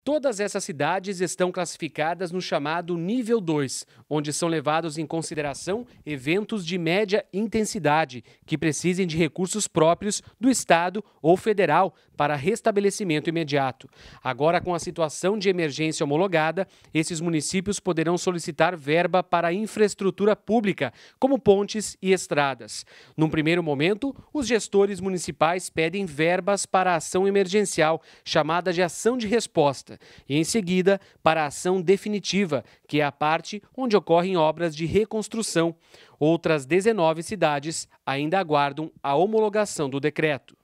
Todas essas cidades estão classificadas no chamado nível 2, onde são levados em consideração eventos de média intensidade que precisem de recursos próprios do Estado ou federal para restabelecimento imediato. Agora, com a situação de emergência homologada, esses municípios poderão solicitar verba para infraestrutura pública, como pontes e estradas. Num primeiro momento, os gestores municipais pedem verbas para a ação emergencial, chamada de ação de resposta, e em seguida para a ação definitiva, que é a parte onde ocorrem obras de reconstrução. Outras 19 cidades ainda aguardam a homologação do decreto.